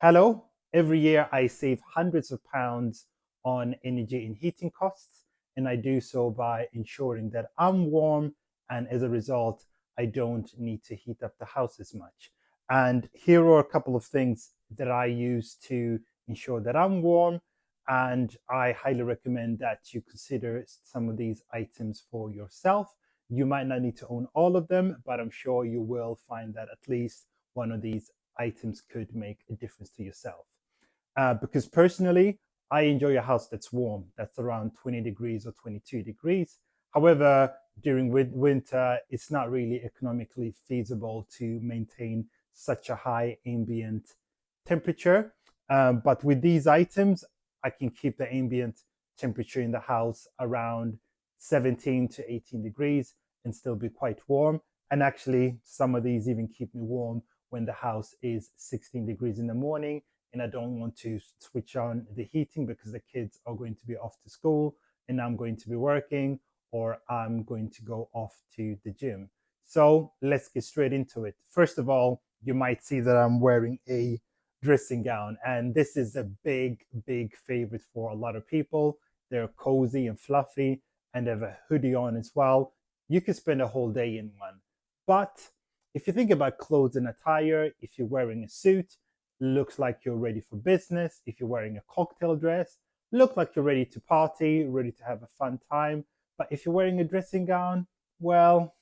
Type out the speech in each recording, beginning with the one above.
Hello. Every year I save hundreds of pounds on energy and heating costs, and I do so by ensuring that I'm warm, and as a result, I don't need to heat up the house as much. And here are a couple of things that I use to ensure that I'm warm, and I highly recommend that you consider some of these items for yourself. You might not need to own all of them, but I'm sure you will find that at least one of these items could make a difference to yourself. Because personally, I enjoy a house that's warm, that's around 20 degrees or 22 degrees. However, during winter, it's not really economically feasible to maintain such a high ambient temperature. But with these items, I can keep the ambient temperature in the house around 17 to 18 degrees and still be quite warm. And actually, some of these even keep me warm when the house is 16 degrees in the morning and I don't want to switch on the heating because the kids are going to be off to school and I'm going to be working or I'm going to go off to the gym. So let's get straight into it. First of all, you might see that I'm wearing a dressing gown, and this is a big favorite for a lot of people. They're cozy and fluffy, and they have a hoodie on as well. You can spend a whole day in one. But if you think about clothes and attire, if you're wearing a suit, looks like you're ready for business. If you're wearing a cocktail dress, look like you're ready to party, ready to have a fun time. But if you're wearing a dressing gown, well,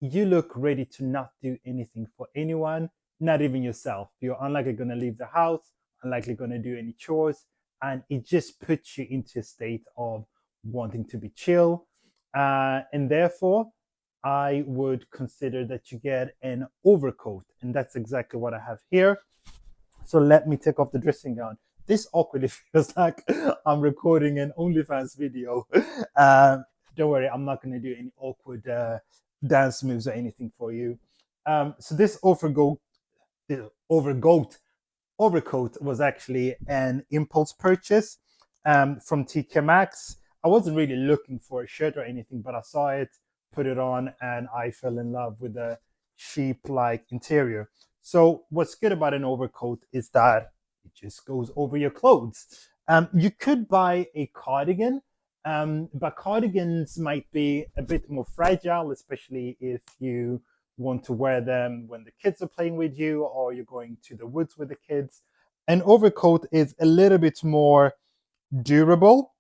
you look ready to not do anything for anyone, not even yourself. You're unlikely going to leave the house, unlikely going to do any chores, and it just puts you into a state of wanting to be chill. And therefore, I would consider that you get an overcoat, and that's exactly what I have here. So let me take off the dressing gown. This awkwardly feels like I'm recording an OnlyFans video. Uh, don't worry, I'm not going to do any awkward dance moves or anything for you. So this overcoat, overcoat was actually an impulse purchase from TK Maxx. I wasn't really looking for a shirt or anything, but I saw it, put it on, and I fell in love with the sheep-like interior. So what's good about an overcoat is that it just goes over your clothes. You could buy a cardigan, but cardigans might be a bit more fragile, especially if you want to wear them when the kids are playing with you or you're going to the woods with the kids. An overcoat is a little bit more durable.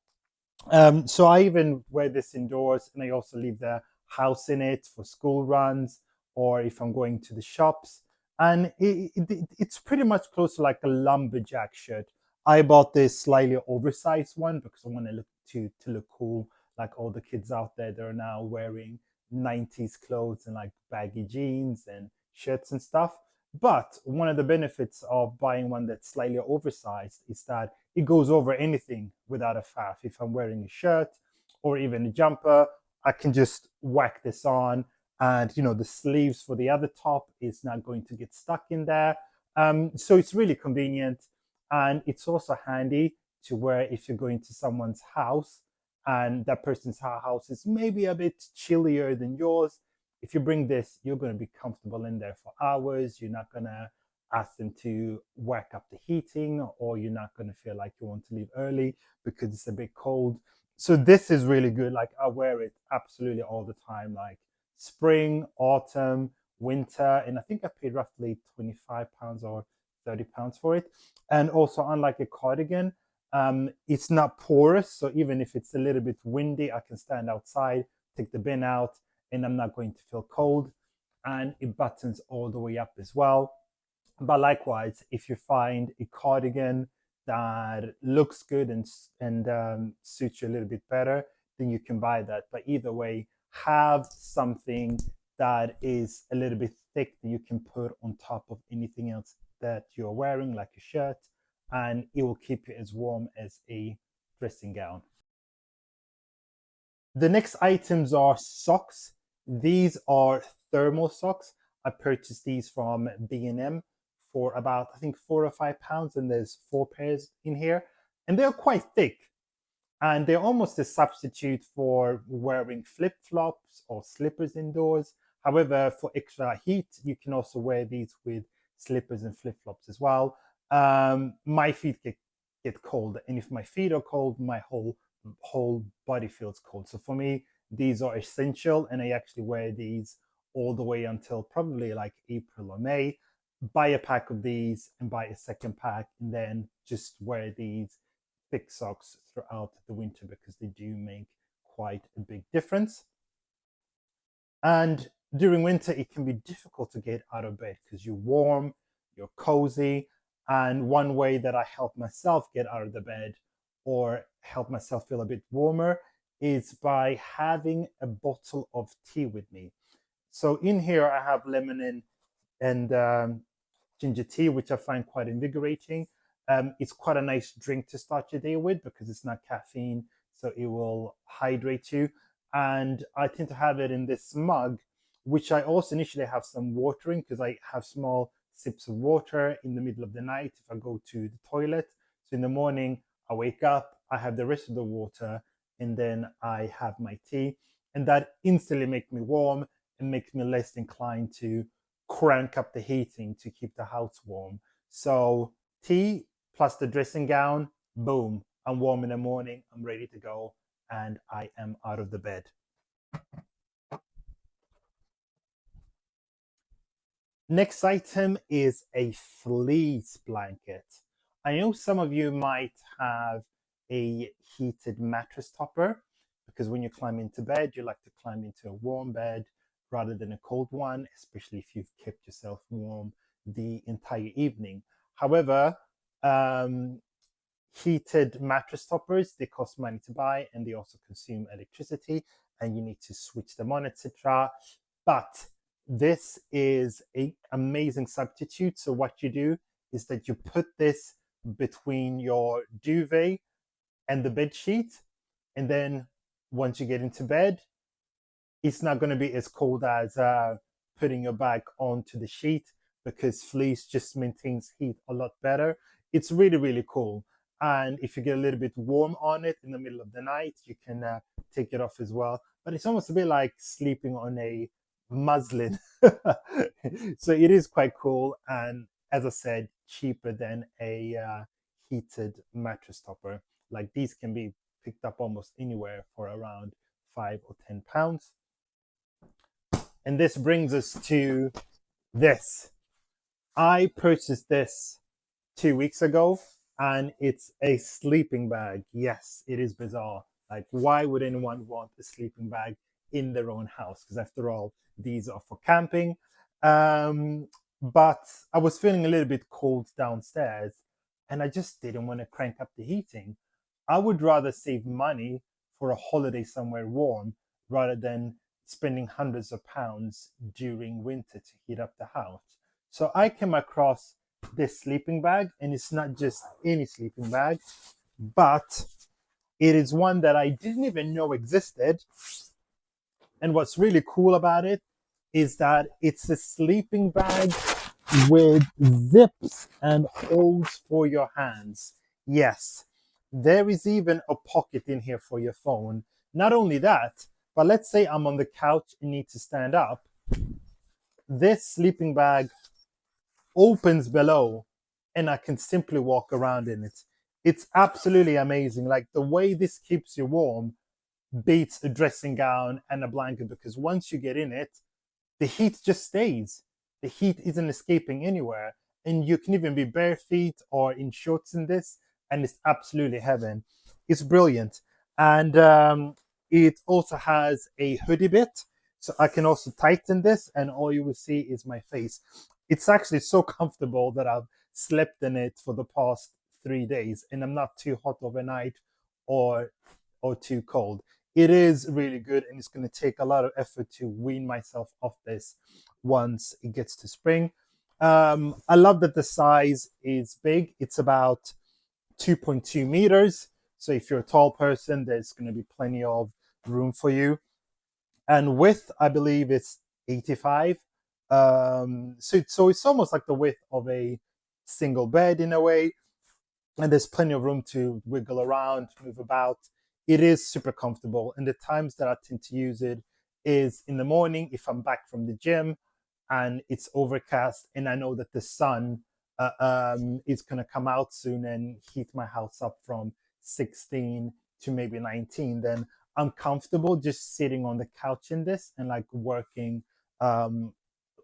So I even wear this indoors and I also leave the house in it for school runs or if I'm going to the shops. And it's pretty much close to like a lumberjack shirt. I bought this slightly oversized one because I want to look cool, like all the kids out there that are now wearing 90s clothes and like baggy jeans and shirts and stuff. But one of the benefits of buying one that's slightly oversized is that it goes over anything without a faff. If I'm wearing a shirt or even a jumper, I can just whack this on, and the sleeves for the other top is not going to get stuck in there. So it's really convenient, and it's also handy to wear if you're going to someone's house and that person's house is maybe a bit chillier than yours. If you bring this, you're going to be comfortable in there for hours. You're not going to ask them to whack up the heating, or you're not going to feel like you want to leave early because it's a bit cold. So this is really good. Like I wear it absolutely all the time, like spring, autumn, winter, and I think I paid roughly £25 or £30 for it. And also, unlike a cardigan, it's not porous, so even if it's a little bit windy, I can stand outside, take the bin out, and I'm not going to feel cold. And it buttons all the way up as well. But likewise, if you find a cardigan that looks good and suits you a little bit better, then you can buy that. But either way, have something that is a little bit thick that you can put on top of anything else that you're wearing, like a shirt, and it will keep you as warm as a dressing gown. The next items are socks. These are thermal socks. I purchased these from B&M for about, I think, £4 or £5, and there's 4 pairs in here. And they're quite thick. And they're almost a substitute for wearing flip-flops or slippers indoors. However, for extra heat, you can also wear these with slippers and flip-flops as well. my feet get cold, and if my feet are cold, my whole body feels cold. So for me, these are essential, and I actually wear these all the way until probably like April or May. Buy a pack of these and buy a second pack, and then just wear these thick socks throughout the winter because they do make quite a big difference. And during winter, it can be difficult to get out of bed because you're warm, you're cozy. And one way that I help myself get out of the bed or help myself feel a bit warmer is by having a bottle of tea with me. So in here, I have lemon and ginger tea, which I find quite invigorating. It's quite a nice drink to start your day with because it's not caffeine, so it will hydrate you. And I tend to have it in this mug, which I also initially have some water in because I have small sips of water in the middle of the night if I go to the toilet. So in the morning, I wake up, I have the rest of the water, and then I have my tea. And that instantly makes me warm and makes me less inclined to crank up the heating to keep the house warm. So tea plus the dressing gown, boom, I'm warm in the morning, I'm ready to go, and I am out of the bed. Next item is a fleece blanket. I know some of you might have a heated mattress topper because when you climb into bed, you like to climb into a warm bed rather than a cold one, especially if you've kept yourself warm the entire evening. However, um, heated mattress toppers, they cost money to buy and they also consume electricity and you need to switch them on, etc. But this is an amazing substitute. So what you do is that you put this between your duvet and the bed sheet, and then once you get into bed, it's not going to be as cold as putting your bag onto the sheet because fleece just maintains heat a lot better. It's really, really cool. And if you get a little bit warm on it in the middle of the night, you can take it off as well. But it's almost a bit like sleeping on a muslin. So it is quite cool. And as I said, cheaper than a heated mattress topper. Like these can be picked up almost anywhere for around £5 or £10. And this brings us to this. I purchased this 2 weeks ago and it's a sleeping bag. Yes, it is bizarre. Like, why would anyone want a sleeping bag in their own house? Because after all, these are for camping. But I was feeling a little bit cold downstairs and I just didn't want to crank up the heating. I would rather save money for a holiday somewhere warm rather than spending hundreds of pounds during winter to heat up the house. So I came across this sleeping bag, and it's not just any sleeping bag, but it is one that I didn't even know existed. And what's really cool about it is that it's a sleeping bag with zips and holes for your hands. Yes, there is even a pocket in here for your phone. Not only that, but let's say I'm on the couch and need to stand up. This sleeping bag opens below and I can simply walk around in it. It's absolutely amazing. Like the way this keeps you warm beats a dressing gown and a blanket because once you get in it, the heat just stays. The heat isn't escaping anywhere. And you can even be bare feet or in shorts in this, and it's absolutely heaven. It's brilliant. And it also has a hoodie bit. So I can also tighten this, and all you will see is my face. It's actually so comfortable that I've slept in it for the past 3 days, and I'm not too hot overnight or too cold. It is really good, and it's going to take a lot of effort to wean myself off this once it gets to spring. I love that the size is big. It's about 2.2 meters. So if you're a tall person, there's going to be plenty of room for you. And width, I believe, is 85. So it's almost like the width of a single bed in a way. And there's plenty of room to wiggle around, move about. It is super comfortable. And the times that I tend to use it is in the morning if I'm back from the gym and it's overcast and I know that the sun is going to come out soon and heat my house up from 16 to maybe 19, then I'm comfortable just sitting on the couch in this and like working um,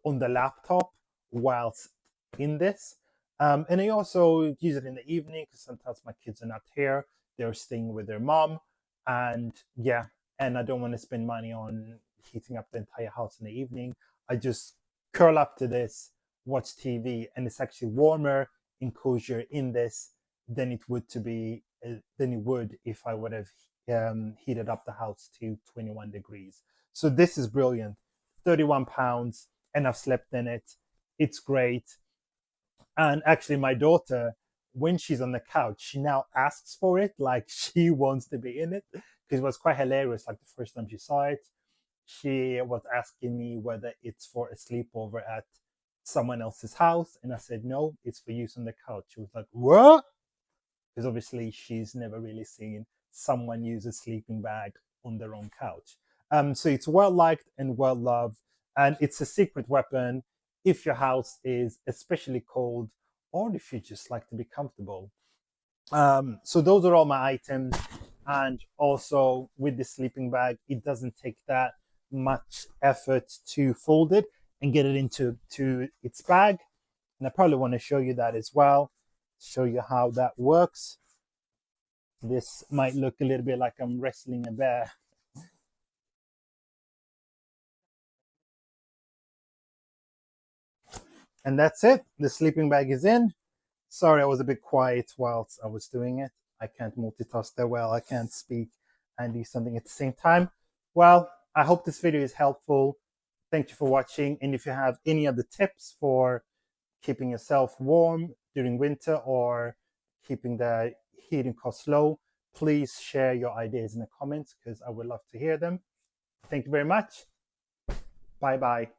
on the laptop whilst in this. And I also use it in the evening because sometimes my kids are not here. They're staying with their mom. And yeah, and I don't want to spend money on heating up the entire house in the evening. I just curl up to this, watch TV, and it's actually warmer and cozier in this than it would to be than it would if I would have heated up the house to 21 degrees. So this is brilliant. 31 pounds, and I've slept in it. It's great. And actually, my daughter, when she's on the couch, she now asks for it, like she wants to be in it. Because it was quite hilarious. Like the first time she saw it, she was asking me whether it's for a sleepover at someone else's house. And I said, no, it's for use on the couch. She was like, what? Because obviously she's never really seen someone use a sleeping bag on their own couch. So it's well liked and well loved, and it's a secret weapon if your house is especially cold or if you just like to be comfortable. So those are all my items, and also with the sleeping bag, it doesn't take that much effort to fold it and get it into its bag. And I probably want to show you that as well, show you how that works. This might look a little bit like I'm wrestling a bear. And that's it. The sleeping bag is in. Sorry, I was a bit quiet whilst I was doing it. I can't multitask that well. I can't speak and do something at the same time. Well, I hope this video is helpful. Thank you for watching. And if you have any other tips for keeping yourself warm during winter or keeping the heating costs low, please share your ideas in the comments because I would love to hear them. Thank you very much. Bye bye.